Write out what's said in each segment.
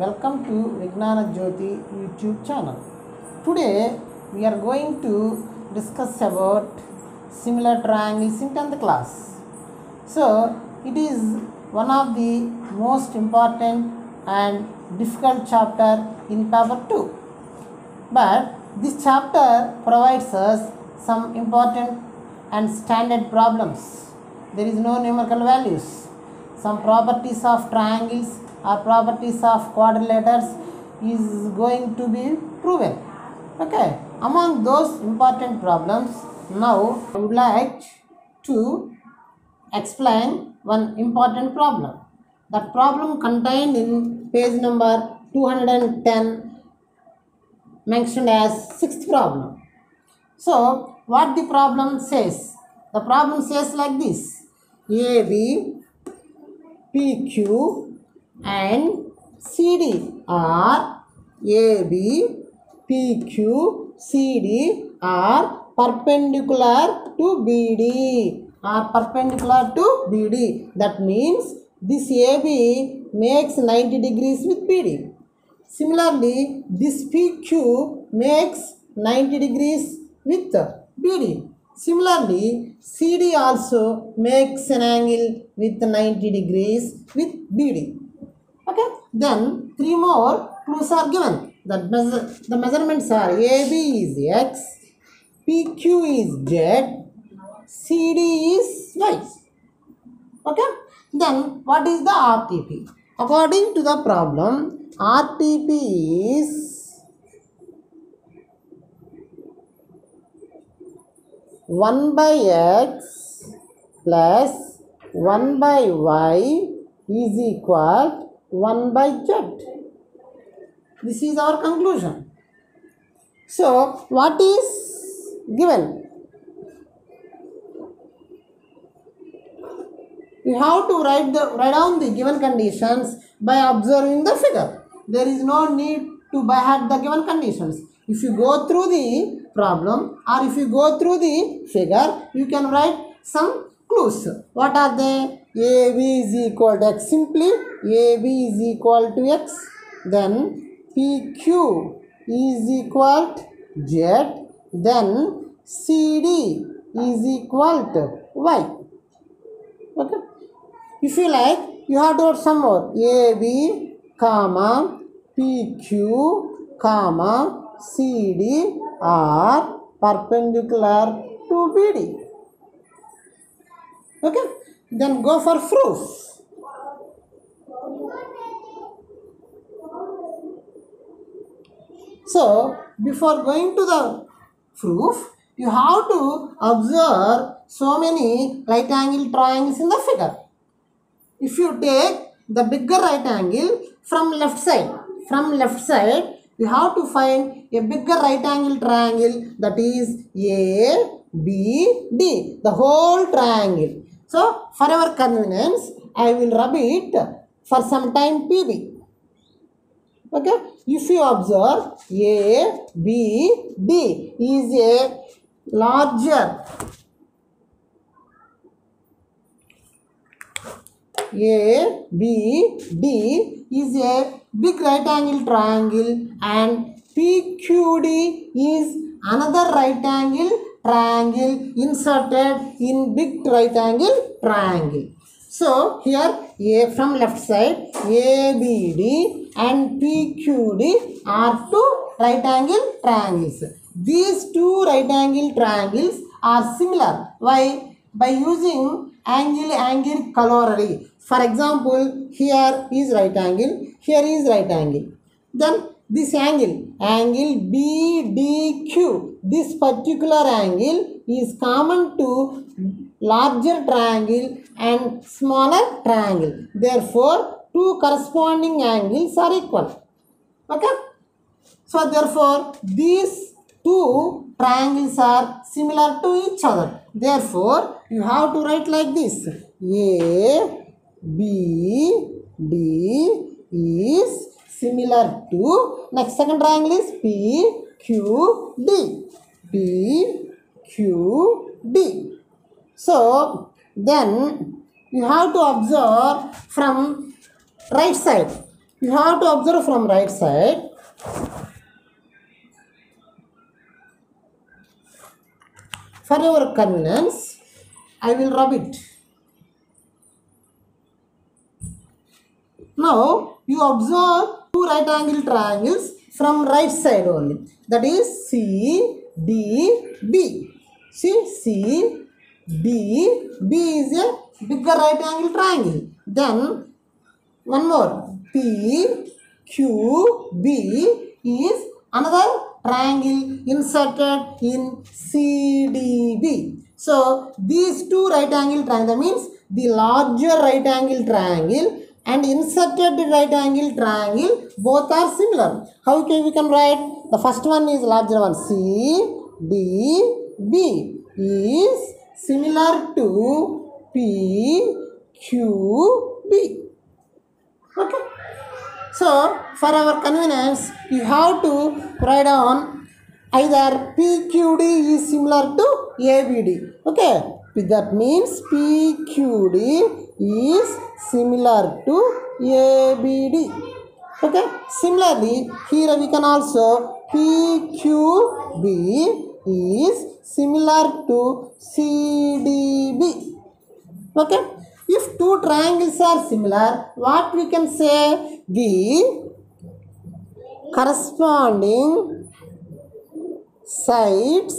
Welcome to Vignana Jyoti YouTube channel. Today we are going to discuss about similar triangles in 10th class. So it is one of the most important and difficult chapter in paper 2. But this chapter provides us some important and standard problems. There is no numerical values. Some properties of triangles or properties of quadrilaters is going to be proven. Okay, among those important problems, now I would like to explain one important problem. That problem contained in page number 210 mentioned as sixth problem. So what the problem says? The problem says like this: AB, PQ and CD are CD are perpendicular to BD. That means this AB makes 90 degrees with BD. Similarly, this PQ makes 90 degrees with BD. Similarly, CD also makes an angle with 90 degrees with BD. Okay, then three more clues are given. The measurements are AB is X, PQ is Z, CD is Y. Okay, then what is the RTP? According to the problem, RTP is 1 by X plus 1 by Y is equal 1 by Z. This is our conclusion. So, what is given? You have to write down the given conditions by observing the figure. There is no need to by heart the given conditions. If you go through the problem or if you go through the figure, you can write some clues. What are they? AB is equal to X. Simply AB is equal to X. Then PQ is equal to Z. Then CD is equal to Y. Okay. If you like, you have to add some more. AB, comma, PQ, comma, CD are perpendicular to BD. Okay. Then go for proof. So, before going to the proof, you have to observe so many right angle triangles in the figure. If you take the bigger right angle from left side, you have to find a bigger right angle triangle, that is A, B, D, the whole triangle. So, for our convenience, I will rub it for some time PB. Okay, if you observe A, B, D is a larger A, B, D is a big right angle triangle and PQD is another right angle triangle inserted in big right angle triangle. So here A from left side, ABD and PQD are two right angle triangles. These two right angle triangles are similar. Why? By using angle corollary. For example, here is right angle, here is right angle. Then this angle BDQ, this particular angle is common to larger triangle and smaller triangle. Therefore, two corresponding angles are equal. Okay? So, therefore, these two triangles are similar to each other. Therefore, you have to write like this: A, B, D is similar to, next second triangle is P, Q, D. P, Q, D. So, then you have to observe from right side. You have to observe from right side. For your convenience, I will rub it. Now, you observe two right angle triangles from right side only. That is C, D, B. See, C, D, B is a bigger right angle triangle. Then, one more, P, Q, B is another triangle inserted in CDB. So, these two right angle triangles, that means the larger right angle triangle and inserted right angle triangle, both are similar. How can we can write? The first one is larger one, CDB is similar to PQB. Okay. So, for our convenience, you have to write down either PQD is similar to ABD. Okay. That means PQD is similar to ABD. Okay. Similarly, here we can also PQB is similar to CDB. Okay. If two triangles are similar, what we can say? The corresponding sides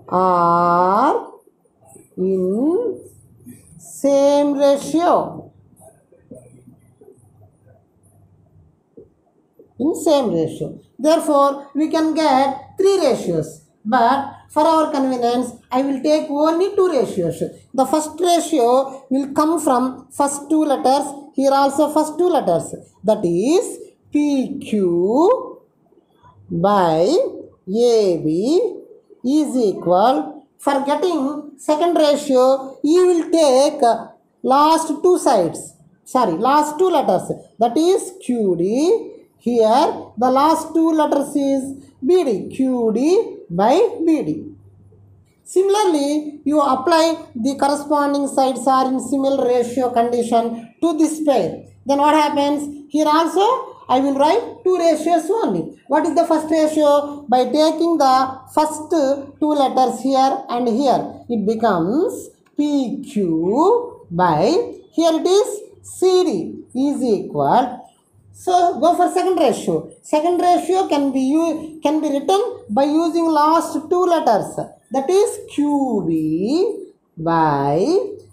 are in same ratio. In same ratio. Therefore, we can get three ratios. But for our convenience, I will take only two ratios. The first ratio will come from first two letters. Here also first two letters. That is PQ by AB is equal. For getting second ratio, you will take last two sides. Last two letters. That is QD. Here the last two letters is BD. QD by BD. Similarly, you apply the corresponding sides are in similar ratio condition to this pair. Then what happens? Here also I will write two ratios only. What is the first ratio? By taking the first two letters here and here, it becomes PQ by, here it is CD is equal. So go for second ratio. Second ratio can be written by using last two letters. That is QB by,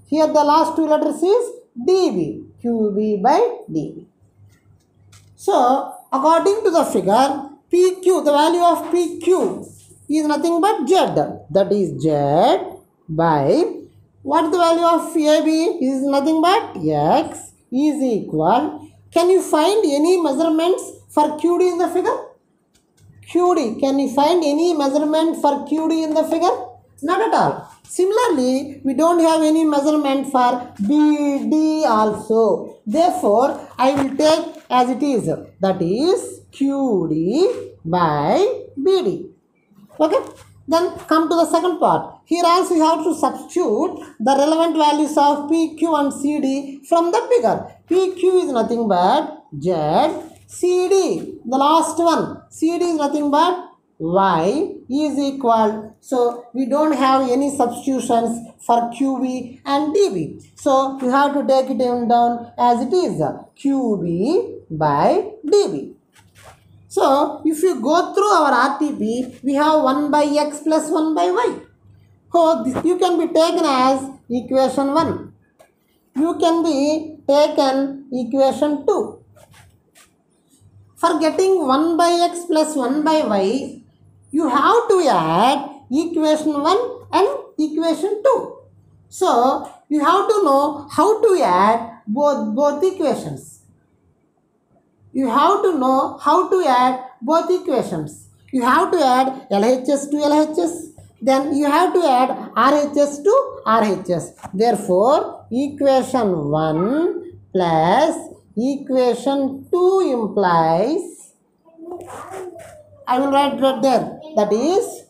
here the last two letters is DB. QB by DB. So according to the figure, PQ, the value of PQ is nothing but Z. That is Z by, what is the value of AB? Is nothing but X is equal. Can you find any measurements for QD in the figure? QD, can you find any measurement for QD in the figure? Not at all. Similarly, we don't have any measurement for BD also. Therefore, I will take as it is. That is QD by BD. Okay. Then come to the second part. Here also you have to substitute the relevant values of PQ and CD from the figure. PQ is nothing but Z. CD, the last one, CD is nothing but Y is equal. So we don't have any substitutions for QB and DB. So you have to take it down as it is, QB by DB. So if you go through our RTP, we have 1 by X plus 1 by Y. So this you can be taken as equation 1. You can be taken equation 2. For getting 1 by X plus 1 by Y, you have to add equation 1 and equation 2. So you have to know how to add both equations. You have to know how to add both equations. You have to add LHS to LHS. Then you have to add RHS to RHS. Therefore, equation 1 plus equation 2 implies, I will write right there, that is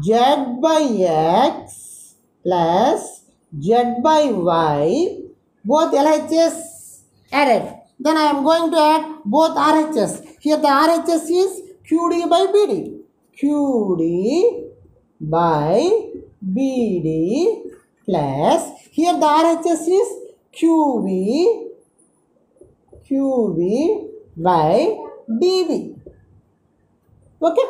Z by X plus Z by Y, both LHS added. Then I am going to add both RHS. Here the RHS is QD by BD. QD by BD plus, here the RHS is QV by DV. Okay.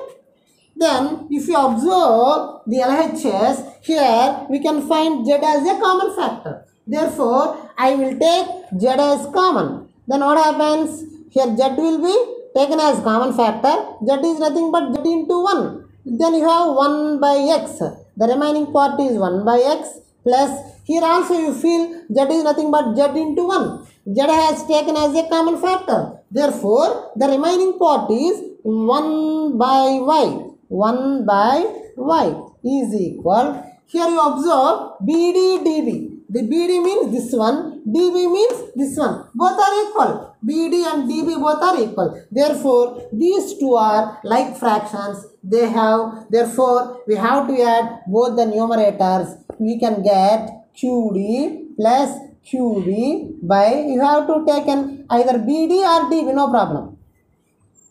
Then if you observe the LHS, here we can find Z as a common factor. Therefore, I will take Z as common. Then what happens? Here Z will be taken as common factor. Z is nothing but Z into 1. Then you have 1 by X. The remaining part is 1 by X plus, here also you feel Z is nothing but Z into 1. Z has taken as a common factor. Therefore, the remaining part is 1 by Y. 1 by Y is equal. Here you observe BD, DB. The BD means this one, DB means this one. Both are equal. BD and DB both are equal. Therefore, these two are like fractions. They have, therefore, we have to add both the numerators. We can get QD plus QB by, you have to take an either BD or DB, no problem.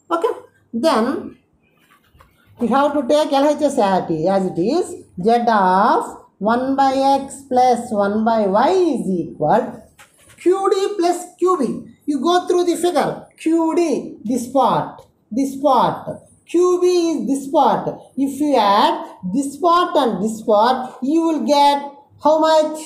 Okay. Then, we have to take LHS as it is. Z of 1 by X plus 1 by Y is equal QD plus QB. You go through the figure. QD, this part. QB is this part. If you add this part and this part, you will get how much?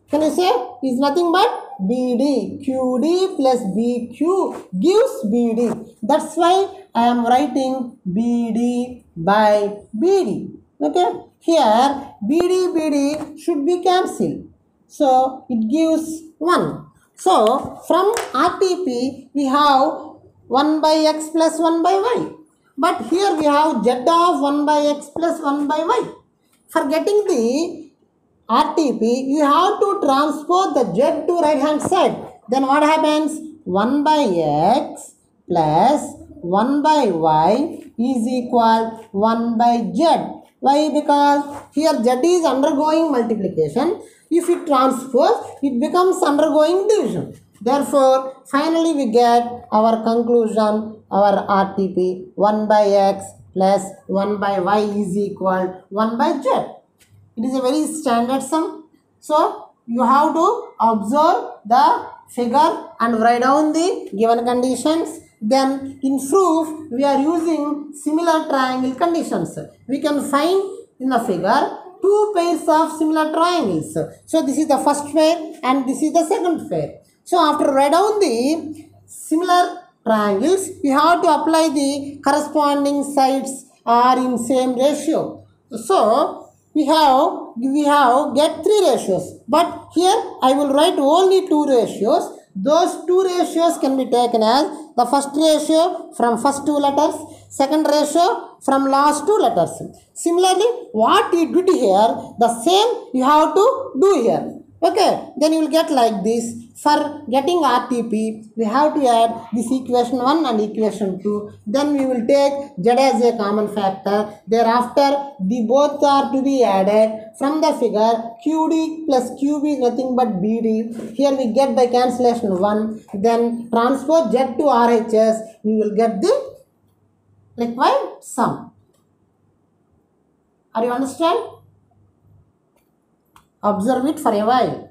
Can you say? Is nothing but BD. QD plus BQ gives BD. That's why I am writing BD by BD. Okay. Here BD should be cancelled. So it gives 1. So from RTP we have 1 by X plus 1 by Y. But here we have Z of 1 by X plus 1 by Y. For getting the RTP, you have to transpose the Z to right hand side. Then what happens? 1 by X plus 1 by Y is equal 1 by Z. Why? Because here Z is undergoing multiplication. If it transpose, it becomes undergoing division. Therefore, finally we get our conclusion, our RTP 1 by X plus 1 by Y is equal 1 by Z. It is a very standard sum. So, you have to observe the figure and write down the given conditions. Then, in proof, we are using similar triangle conditions. We can find in the figure two pairs of similar triangles. So, this is the first pair and this is the second pair. So, after write down the similar triangles, we have to apply the corresponding sides are in same ratio. So, we have get 3 ratios, but here I will write only 2 ratios. Those 2 ratios can be taken as the first ratio from first 2 letters, second ratio from last 2 letters. Similarly, what you did here, the same you have to do here. Okay, then you will get like this. For getting RTP, we have to add this equation 1 and equation 2. Then we will take Z as a common factor. Thereafter, the both are to be added. From the figure, QD plus QB is nothing but BD. Here we get by cancellation 1. Then transpose Z to RHS. We will get the required sum. Are you understand? Observe it for a while.